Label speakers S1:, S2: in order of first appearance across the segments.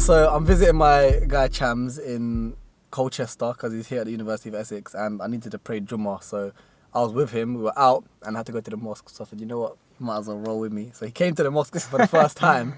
S1: so I'm visiting my guy Chams in Colchester because he's here at the University of Essex, and I needed to pray Jummah. So I was with him. We were out, and I had to go to the mosque. So I said, you know what, you might as well roll with me. So he came to the mosque for the first time,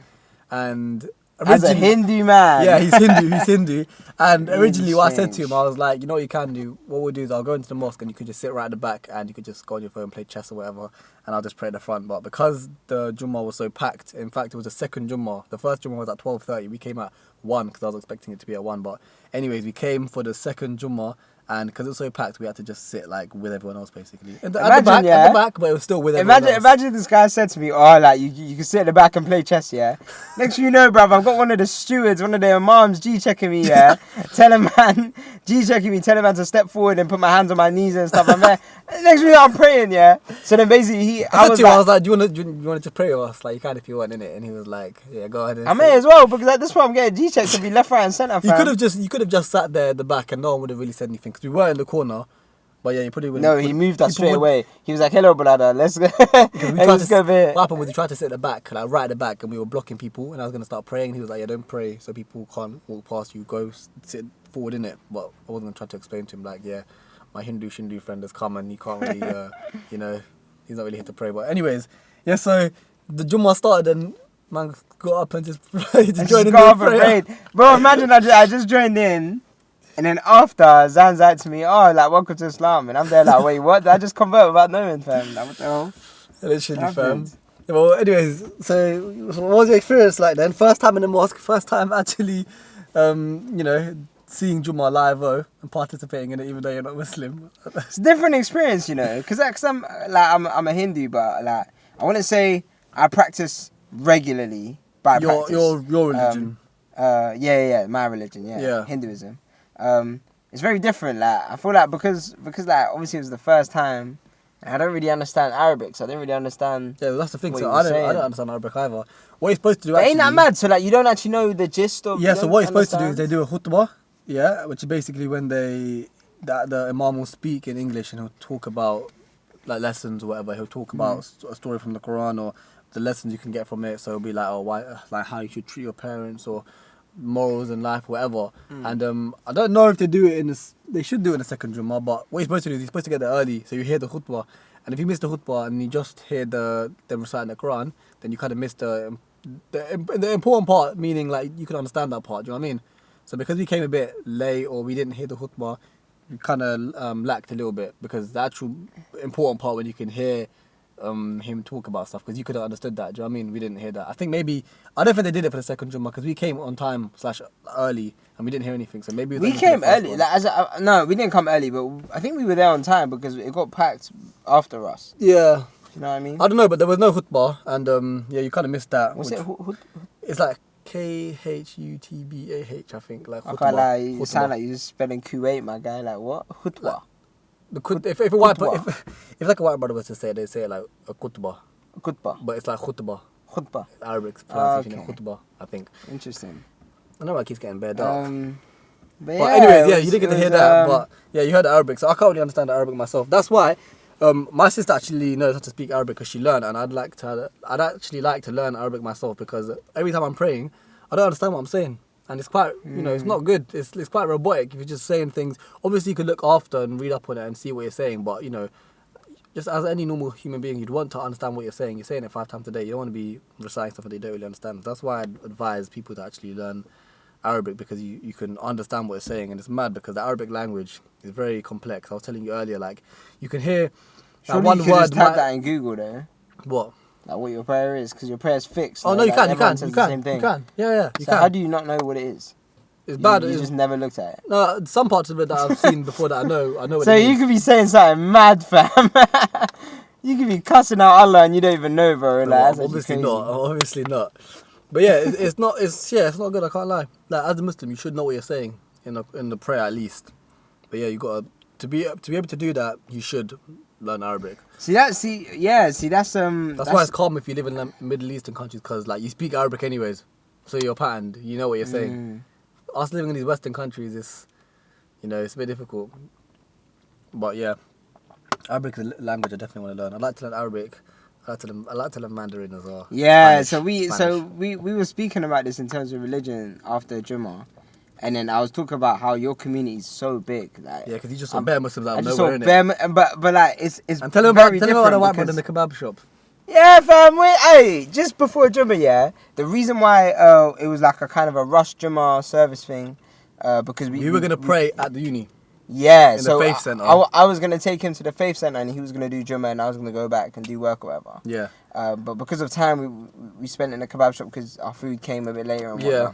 S1: and
S2: as a Hindu man.
S1: Yeah, he's Hindu. And originally what I said to him, I was like, you know what you can do? What we'll do is I'll go into the mosque and you could just sit right at the back and you could just go on your phone and play chess or whatever, and I'll just pray at the front. But because the Jummah was so packed, in fact it was the second Jummah. The first Jummah was at 12:30. We came at 1 because I was expecting it to be at 1. But anyways, we came for the second Jummah, and because it was so packed, we had to just sit like with everyone else basically. At the back, but it was still with everyone else.
S2: Imagine this guy said to me, oh, like you can sit at the back and play chess, yeah? Next thing you know, bruv, I've got one of the stewards, one of the imams G-checking me, yeah? telling man to step forward and put my hands on my knees and stuff. Next thing you know, I'm praying, yeah? So then basically I was like,
S1: do you want to pray with us? Like, you can if you want, innit? And he was like, yeah, go ahead.
S2: I may as well, because at this point I'm getting G-checked to be left, right and centre, fam.
S1: You could have just sat there at the back and no one would have really said anything because we were in the corner. But yeah, you probably wouldn't.
S2: No, he moved us straight away. He was like, hello, brother, let's go. Let's go there.
S1: What happened was he tried to sit at the back, like right at the back, and we were blocking people, and I was going to start praying. He was like, yeah, don't pray so people can't walk past you. Go sit forward in it. But I wasn't going to try to explain to him, like, yeah, my Hindu Shindu friend has come and he can't really, he's not really here to pray. But anyways, yeah, so the Jummah started and man got up and just joined in the prayer.
S2: Bro, imagine I just joined in. And then after, Zan's like to me, oh, like, welcome to Islam. And I'm there like, wait, what? Did I just convert without knowing, fam? Like, what the hell?
S1: Literally, fam. Well, anyways, so what was your experience like then? First time in the mosque, first time actually, seeing Jummah live and participating in it, even though you're not Muslim.
S2: It's a different experience, because I'm a Hindu, but like, I wouldn't say I practice regularly, but I practice.
S1: Your religion.
S2: My religion, yeah. Hinduism. It's very different. Like, I feel like because like obviously it was the first time, and I don't really understand Arabic, so I didn't really understand.
S1: Yeah, that's the thing. So I don't understand Arabic either. What you're supposed to do?
S2: But ain't that mad? So like you don't actually know the gist of.
S1: Yeah. So what you're supposed to do is they do a khutbah. Yeah, which is basically when the imam will speak in English and he'll talk about like lessons or whatever. He'll talk about a story from the Quran or the lessons you can get from it. So it'll be like, like how you should treat your parents or morals in life, whatever. And I don't know if they do it in this. They should do it in the second Jummah, but what you're supposed to do is you're supposed to get there early, so you hear the khutbah. And if you miss the khutbah and you just hear them reciting the Quran, then you kind of miss the important part, meaning like you can understand that part. Do you know what I mean? So because we came a bit late or we didn't hear the khutbah, we kind of lacked a little bit, because the actual important part when you can hear him talk about stuff, because you could have understood that. Do you know what I mean? We didn't hear that. I don't think they did it for the second Jummah because we came on time / early and we didn't hear anything. So maybe
S2: we came early. No, we didn't come early, but I think we were there on time because it got packed after us.
S1: Yeah.
S2: You know what I mean?
S1: I don't know, but there was no khutbah, and you kind of missed that.
S2: What's it?
S1: It's like Khutbah, I think. Like khutbah.
S2: Okay, like you sound like you're spelling Kuwait, my guy. Like what? Khutbah.
S1: If a white if like a white brother was to say it, they say it like a khutbah.
S2: Khutbah.
S1: But it's like khutbah.
S2: Khutbah.
S1: Arabic pronunciation of khutbah, I think.
S2: Interesting.
S1: I know why it keeps getting bad up.
S2: But
S1: anyways, you didn't get to hear that, but yeah, you heard the Arabic, so I can't really understand the Arabic myself. That's why my sister actually knows how to speak Arabic because she learned, and I'd actually like to learn Arabic myself, because every time I'm praying, I don't understand what I'm saying. And it's quite, it's not good. It's quite robotic if you're just saying things. Obviously, you could look after and read up on it and see what you're saying. But, just as any normal human being, you'd want to understand what you're saying. You're saying it 5 times a day. You don't want to be reciting stuff that you don't really understand. That's why I'd advise people to actually learn Arabic, because you can understand what you're saying. And it's mad because the Arabic language is very complex. I was telling you earlier, like, you can hear one word.
S2: Just type that in Google there.
S1: What?
S2: Like what your prayer is, because your prayer's fixed.
S1: Oh, no, you can. You can. Yeah, you can.
S2: How do you not know what it is?
S1: It's bad.
S2: You just never looked at it.
S1: No, some parts of it that I've seen before that I know what
S2: so
S1: it means.
S2: You could be saying something mad, fam. You could be cussing out Allah and you don't even know, bro. Like,
S1: obviously not. But yeah, it's not good. I can't lie. Like, as a Muslim, you should know what you're saying in the prayer at least. But yeah, you got to be able to do that. You should learn Arabic.
S2: That's
S1: That's why it's calm if you live in Middle Eastern countries, because like you speak Arabic anyways, so you're patterned. You know what you're saying. Us living in these Western countries, it's a bit difficult. But yeah, Arabic is a language I definitely want to learn. I'd like to learn Arabic. I like to learn Mandarin as well.
S2: Yeah,
S1: Spanish.
S2: we were speaking about this in terms of religion after Jummah, and then I was talking about how your community is so big, like
S1: Yeah, because you just saw bare Muslims out
S2: I
S1: of
S2: just
S1: nowhere,
S2: saw
S1: innit?
S2: but like it's
S1: And tell him
S2: very
S1: about
S2: different
S1: the white man
S2: because-
S1: in the kebab shop.
S2: Yeah, fam. Hey, just before Jummah, yeah. The reason why it was like a kind of a rush Jummah service thing, because
S1: We were gonna pray at the uni.
S2: Yeah,
S1: in the
S2: so
S1: faith centre.
S2: I was gonna take him to the faith center, and he was gonna do Jummah, and I was gonna go back and do work or whatever.
S1: Yeah.
S2: But because of time, we spent in a kebab shop because our food came a bit later and whatnot.
S1: Yeah.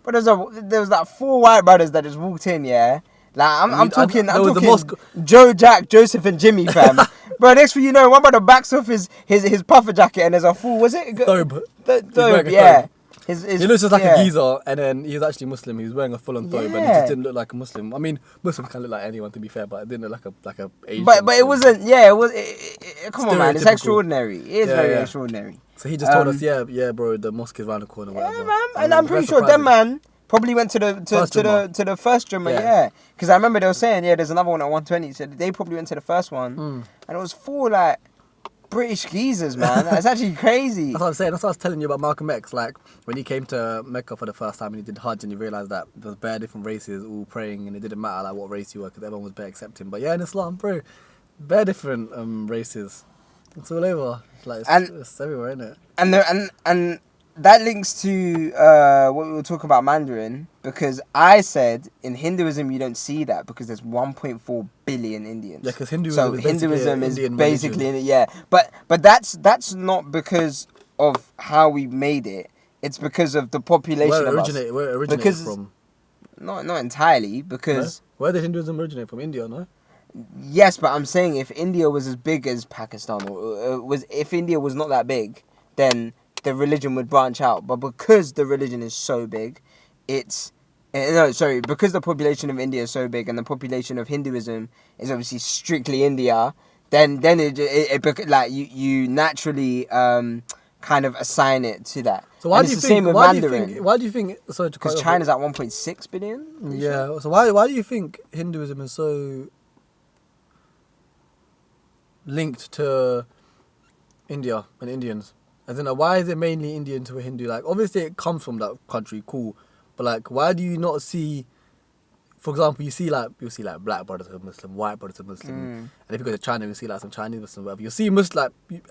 S2: But there was like 4 white brothers that just walked in, yeah. Like I'm talking
S1: there was a mosque.
S2: Joe, Jack, Joseph, and Jimmy, fam. But next thing you know, one brother backs off his puffer jacket, and there's a full, was it?
S1: Thobe.
S2: Thobe, yeah.
S1: He looks just like a geezer, and then he was actually Muslim. He was wearing a full-on thobe, and he
S2: Yeah.
S1: just didn't look like a Muslim. I mean, Muslims can look like anyone, to be fair, but it didn't look like a Asian.
S2: But it
S1: Muslim.
S2: wasn't. Yeah, it was. Come on, man. It's
S1: Stereotypical.
S2: extraordinary. It is very extraordinary.
S1: So he just told us, yeah, bro, the mosque is around the corner.
S2: Yeah,
S1: Whatever.
S2: man. And I'm pretty sure them man probably went to the first Jummah,
S1: Yeah.
S2: yeah. Because I remember they were saying, yeah, there's another one at 120. So they probably went to the first one, and it was 4 like British geezers, man. That's actually crazy.
S1: That's what I'm saying. That's what I was telling you about Malcolm X. Like, when he came to Mecca for the first time and he did Hajj, and you realise that there was bare different races all praying, and it didn't matter like what race you were, because everyone was bare accepting. But yeah, in Islam, bro, bare different races. It's all over. It's like it's everywhere, isn't it?
S2: And that links to what we were talking about Mandarin, because I said in Hinduism you don't see that because there's 1.4 billion Indians.
S1: Yeah, because Hinduism is
S2: basically yeah. But that's not because of how we made it. It's because of the population
S1: Where
S2: of
S1: it originated from?
S2: Not entirely, because
S1: Where did Hinduism originate from? India, no?
S2: yes, but I'm saying if India was as big as Pakistan, or if India was not that big, then the religion would branch out. But because the religion is so big, because the population of India is so big and the population of Hinduism is obviously strictly India, then it like you naturally kind of assign it to that.
S1: So why
S2: and
S1: do you
S2: it's the
S1: think?
S2: same with
S1: Why
S2: Mandarin.
S1: do you think? Sorry to cut
S2: Because
S1: you off.
S2: China's at 1.6 billion.
S1: Yeah. So why do you think Hinduism is so linked to India and Indians? As in, why is it mainly Indian to a Hindu? Like, obviously it comes from that country, cool. But like, why do you not see? For example, you'll see black brothers who are Muslim, white brothers who are Muslim, and if you go to China, you'll see like some Chinese Muslim, whatever. You'll see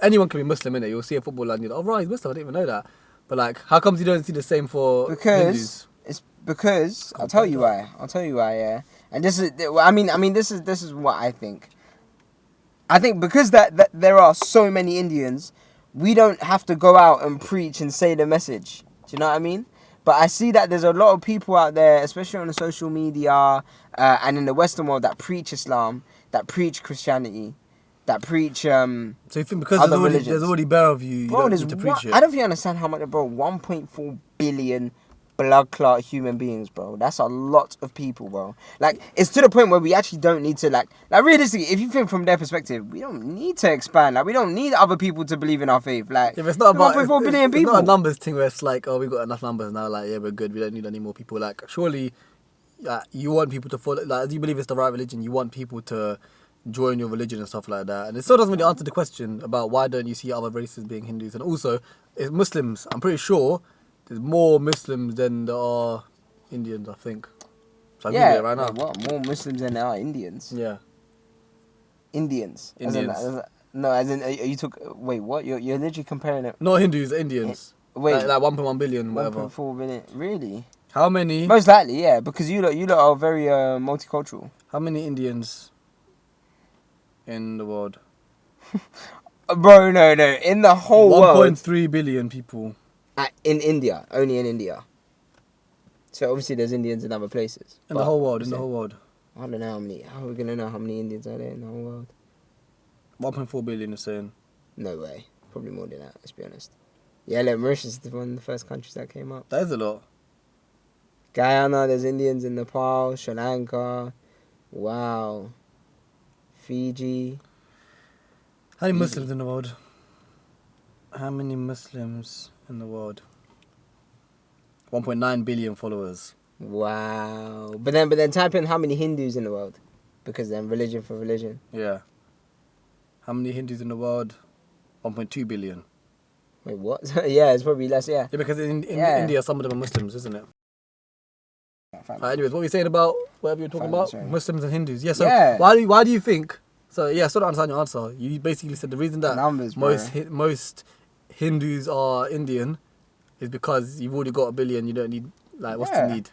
S1: anyone can be Muslim in it. You'll see a footballer and you're like, oh right, he's Muslim. I didn't even know that. But like, how comes you don't see the same for Hindus?
S2: It's because I'll tell you why. Yeah, and this is this is what I think. I think because that there are so many Indians, we don't have to go out and preach and say the message. Do you know what I mean? But I see that there's a lot of people out there, especially on the social media and in the Western world, that preach Islam, that preach Christianity, that preach
S1: So you think because there's already bare of you, you don't need to preach it?
S2: I don't think you understand how much, bro. 1.4 billion blood clot human beings, bro. That's a lot of people, bro. Like, it's to the point where we actually don't need to, like realistically, if you think from their perspective, we don't need to expand. Like, we don't need other people to believe in our faith. Like,
S1: if it's not about
S2: 1.4 billion people.
S1: It's not a numbers thing where it's like, oh, we've got enough numbers now. Like, yeah, we're good. We don't need any more people. Like, surely, you want people to follow. Like, as you believe it's the right religion, you want people to join your religion and stuff like that. And it still doesn't really answer the question about why don't you see other races being Hindus. And also, it's Muslims. I'm pretty sure there's more Muslims than there are Indians, I think. So I'll give you it right now.
S2: What? More Muslims than there are Indians?
S1: Yeah.
S2: Indians.
S1: Indians.
S2: Wait, what? You're literally comparing it.
S1: Not Hindus, Indians.
S2: Wait.
S1: Like 1.1 billion, whatever.
S2: 1.4 billion. Really?
S1: How many?
S2: Most likely, yeah. Because you lot are very multicultural.
S1: How many Indians in the world?
S2: Bro, no. In the whole world.
S1: 1.3 billion people.
S2: In India. Only in India. So obviously there's Indians in other places.
S1: In the whole world.
S2: I don't know how many. How are we going to know how many Indians are there in the whole world?
S1: 1.4 billion is saying.
S2: No way. Probably more than that, let's be honest. Yeah, look, Mauritius is one of the first countries that came up.
S1: That is a lot.
S2: Guyana, there's Indians in Nepal, Sri Lanka. Wow. Fiji.
S1: How many Muslims in the world? How many Muslims in the world? 1.9 billion followers.
S2: Wow. But then type in how many Hindus in the world. Because then religion for religion.
S1: Yeah. How many Hindus in the world? 1.2 billion.
S2: Wait, what? Yeah, it's probably less. Yeah.
S1: Yeah, because in
S2: Yeah.
S1: India, some of them are Muslims, isn't it?
S2: Fam.
S1: Anyways, what were you saying about whatever you were talking about?
S2: Sorry.
S1: Muslims and Hindus. Yeah. So
S2: Yeah.
S1: why do you think? So yeah, I still don't understand your answer. You basically said the reason that
S2: Numbers, bro.
S1: most Hindus are Indian is because you've already got 1 billion. You don't need what's the need?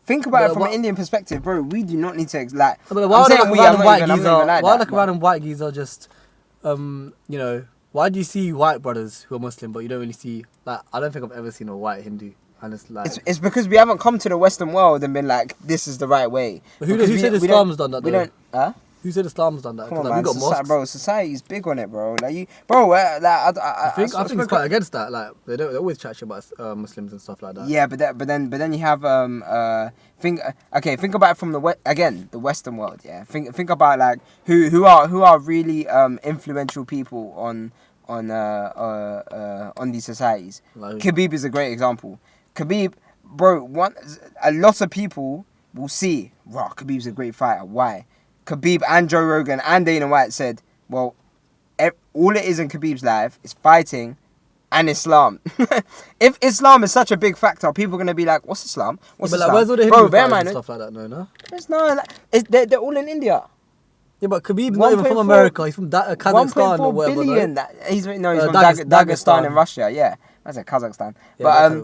S2: Think about
S1: But
S2: it from an Indian perspective, bro. We do not need to like.
S1: But why
S2: I'm saying we, I'm not even like
S1: why
S2: that,
S1: like
S2: but-
S1: random white geezer just why do you see white brothers who are Muslim but you don't really see I don't think I've ever seen a white Hindu and it's like
S2: It's because we haven't come to the Western world and been like, this is the right way.
S1: But who
S2: Because
S1: said
S2: we
S1: Islam's done that
S2: We
S1: though?
S2: don't. Huh?
S1: Who said Islam's done that?
S2: Come on,
S1: Like,
S2: man.
S1: we got mosques.
S2: Bro, society's big on it, bro. Like you, bro. Like, I
S1: I think it's quite against that. Like they always chat shit about Muslims and stuff like that.
S2: Yeah, but then you have think about it from the Western world. Yeah, think about like who are really influential people on these societies.
S1: Like-
S2: Khabib is a great example. Khabib, bro, a lot of people will see, wow, Khabib's a great fighter. Why? Khabib and Joe Rogan and Dana White said, well, all it is in Khabib's life is fighting and Islam. If Islam is such a big factor, people are going to be like, what's Islam? What's
S1: but
S2: Islam?
S1: like, where's all the
S2: Bro,
S1: Hindu
S2: bear in
S1: fighters
S2: mind,
S1: and stuff like that? No.
S2: it's not like, they're all in India.
S1: Yeah, but Khabib's not even from
S2: 1.4
S1: America. He's from Kazakhstan or
S2: 1.4
S1: whatever.
S2: billion.
S1: No?
S2: He's from
S1: Dagestan.
S2: Dagestan in Russia. Yeah, that's it, Kazakhstan.
S1: Yeah,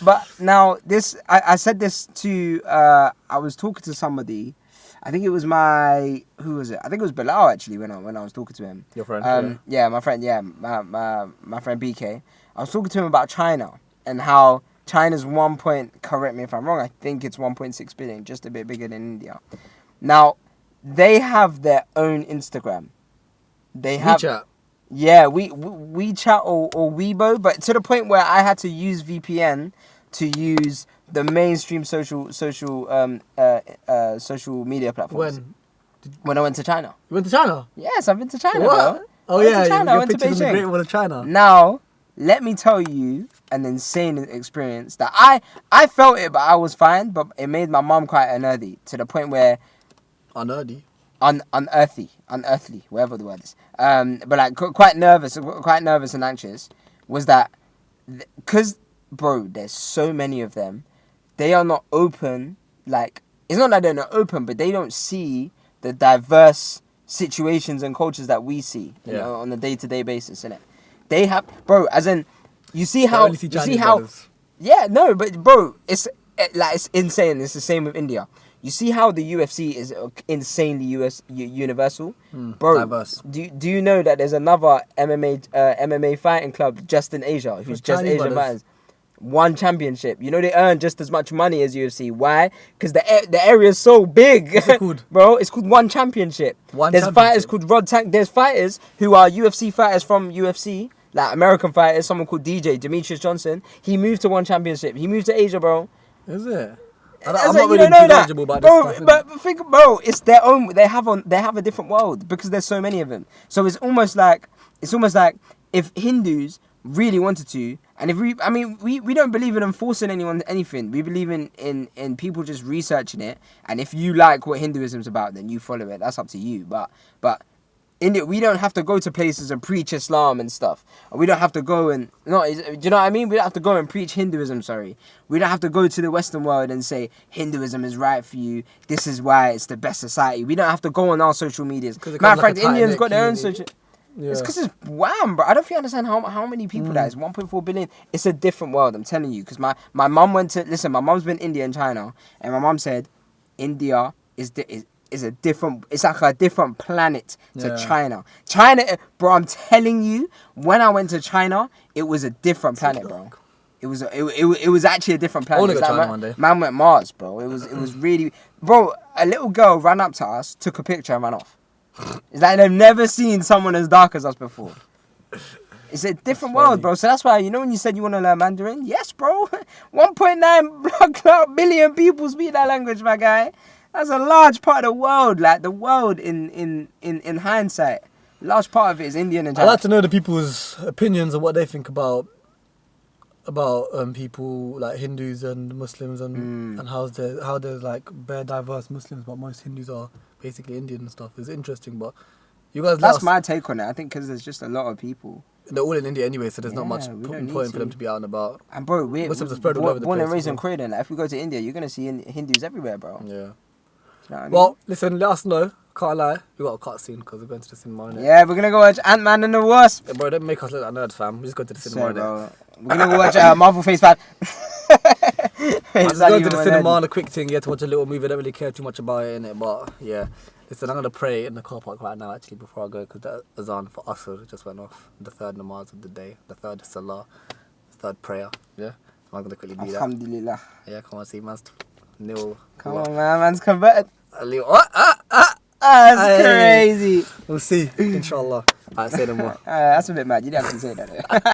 S2: But now this, I said this to I was talking to somebody. I think it was who was it? I think it was Bilal actually when I was talking to him.
S1: Your friend.
S2: Yeah, my friend. Yeah, my friend BK. I was talking to him about China and how China's correct me if I'm wrong. I think it's 1.6 billion, just a bit bigger than India. Now, they have their own Instagram. They have
S1: WeChat.
S2: Yeah, WeChat or Weibo, but to the point where I had to use VPN to use the mainstream social media platforms. When I went to China.
S1: You went to China?
S2: Yes, I've been to China,
S1: What?
S2: bro.
S1: Oh
S2: I went
S1: yeah,
S2: to China. I
S1: your
S2: went to
S1: pictures in the Great
S2: Beijing.
S1: Wall of China.
S2: Now, let me tell you an insane experience that I felt it, but I was fine. But it made my mom quite unnervy to the point where
S1: Nerdy.
S2: unearthly, whatever the word is. But like quite nervous and anxious. Was that because, bro, there's so many of them. They are not open. Like, it's not that they're not open, but they don't see the diverse situations and cultures that we see, you know, on a day-to-day basis, innit? They have, bro, as in, you see how, yeah, no, but bro, it's insane. It's the same with India. You see how the UFC is insanely universal, bro.
S1: Diverse.
S2: Do you know that there's another MMA fighting club just in Asia who's just
S1: Chinese
S2: Asian
S1: brothers.
S2: fighters? One championship. You know they earn just as much money as UFC. Why? Because the area is so big.
S1: What's it called?
S2: Bro, it's called One Championship. There's fighters called Rod Tank. There's fighters who are UFC fighters from UFC, like American fighters. Someone called DJ Demetrius Johnson. He moved to One Championship. He moved to Asia, bro.
S1: Is it?
S2: I'm
S1: not really knowledgeable about this
S2: bro,
S1: stuff.
S2: but think, bro, it's their own. They have a different world because there's so many of them. So it's almost like if Hindus really wanted to, and if we don't believe in enforcing anyone anything. We believe in people just researching it, and if you like what Hinduism's about, then you follow it. That's up to you. But India, we don't have to go to places and preach Islam and stuff. We don't have to go and do you know what I mean? We don't have to go and preach Hinduism. Sorry, we don't have to go to the Western world and say Hinduism is right for you. This is why it's the best society. We don't have to go on our social medias. Matter of fact, Indians got their own social. Yeah. It's because it's wham, bro. I don't think you understand how many people that is. 1.4 billion. It's a different world, I'm telling you. Because my mum my mum's been India and China, and my mum said India is a different, it's like a different planet to China. China, bro, I'm telling you, when I went to China, it was a different planet, bro. It was actually a different planet.
S1: I want to go to China one day.
S2: Man went Mars, bro. It was really, bro, a little girl ran up to us, took a picture and ran off. It's like they've never seen someone as dark as us before. It's a different world, bro. So that's why, you know, when you said you want to learn Mandarin, yes, bro. 1.9 billion people speak that language, my guy. That's a large part of the world. Like the world in hindsight, large part of it is Indian and Chinese.
S1: I'd like to know the people's opinions and what they think about people like Hindus and Muslims and how there's like bare diverse Muslims, but most Hindus are basically Indian and stuff. It's interesting, but You guys, let
S2: That's
S1: us-
S2: my take on it. I think because there's just a lot of people.
S1: They're all in India anyway, so there's not
S2: Yeah,
S1: much
S2: we
S1: point
S2: don't need
S1: for
S2: to.
S1: them to be out and about.
S2: And bro, we're
S1: Muslims are spread all over the
S2: born and
S1: place
S2: raised
S1: as
S2: in
S1: well.
S2: Croydon. Like, if we go to India, you're gonna see Hindus everywhere, bro.
S1: Yeah.
S2: Do you know what I mean?
S1: Well, listen, let us know. Can't lie. We got a cutscene because we're going to the cinema. Innit?
S2: Yeah, we're gonna go watch Ant-Man and the Wasp.
S1: Yeah, bro, don't make us look like nerds, fam. We just go to the cinema.
S2: Sorry,
S1: innit?
S2: bro. We're gonna go watch Marvel Phase 5.
S1: I'm just going to the cinema on a quick thing, yeah, to watch a little movie. I don't really care too much about it, innit? But yeah, listen, I'm gonna pray in the car park right now, actually, before I go, because the azan for Asr just went off. The third namaz of the day, the third salah, the third prayer. Yeah, so I'm gonna quickly do that.
S2: Alhamdulillah.
S1: Yeah, come on, see, man's nil.
S2: Come on, man. Man's converted.
S1: A little.
S2: That's
S1: Hey.
S2: crazy.
S1: We'll see, inshallah. Alright, say no more.
S2: That's a bit mad. You didn't have to say that.